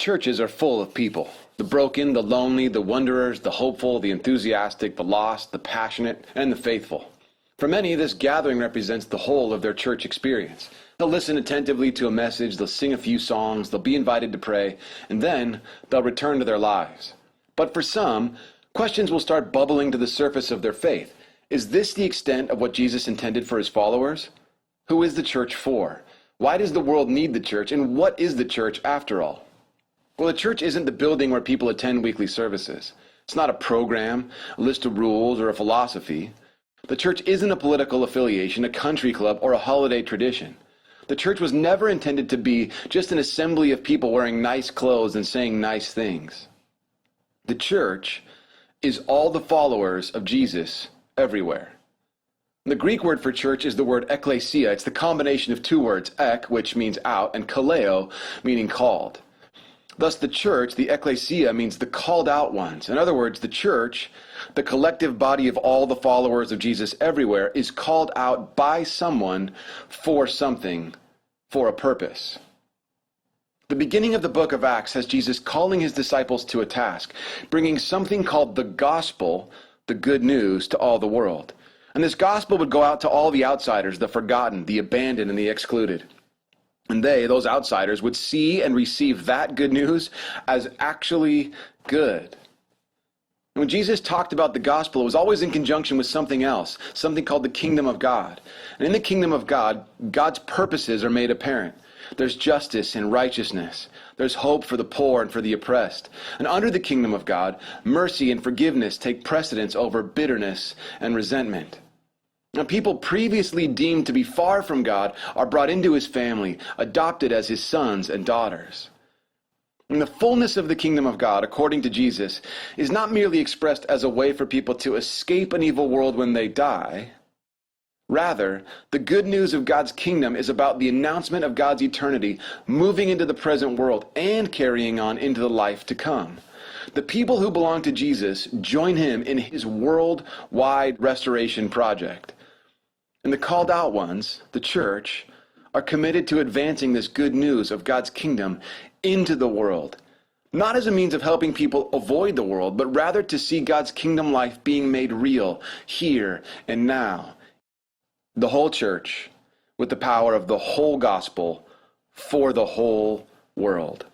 Churches are full of people. The broken, the lonely, the wanderers, the hopeful, the enthusiastic, the lost, the passionate, and the faithful. For many, this gathering represents the whole of their church experience. They'll listen attentively to a message, they'll sing a few songs, they'll be invited to pray, and then they'll return to their lives. But for some, questions will start bubbling to the surface of their faith. Is this the extent of what Jesus intended for his followers? Who is the church for? Why does the world need the church, and what is the church after all? Well, the church isn't the building where people attend weekly services. It's not a program, a list of rules, or a philosophy. The church isn't a political affiliation, a country club, or a holiday tradition. The church was never intended to be just an assembly of people wearing nice clothes and saying nice things. The church is all the followers of Jesus everywhere. The Greek word for church is the word ekklesia. It's the combination of two words, ek, which means out, and kaleo, meaning called. Thus, the church, the ekklesia, means the called out ones. In other words, the church, the collective body of all the followers of Jesus everywhere, is called out by someone for something, for a purpose. The beginning of the book of Acts has Jesus calling his disciples to a task, bringing something called the gospel, the good news, to all the world. And this gospel would go out to all the outsiders, the forgotten, the abandoned, and the excluded. And they, those outsiders, would see and receive that good news as actually good. And when Jesus talked about the gospel, it was always in conjunction with something else, something called the kingdom of God. And in the kingdom of God, God's purposes are made apparent. There's justice and righteousness. There's hope for the poor and for the oppressed. And under the kingdom of God, mercy and forgiveness take precedence over bitterness and resentment. Now, people previously deemed to be far from God are brought into his family, adopted as his sons and daughters. And the fullness of the kingdom of God, according to Jesus, is not merely expressed as a way for people to escape an evil world when they die. Rather, the good news of God's kingdom is about the announcement of God's eternity, moving into the present world and carrying on into the life to come. The people who belong to Jesus join him in his worldwide restoration project. And the called out ones, the church, are committed to advancing this good news of God's kingdom into the world, not as a means of helping people avoid the world, but rather to see God's kingdom life being made real here and now. The whole church with the power of the whole gospel for the whole world.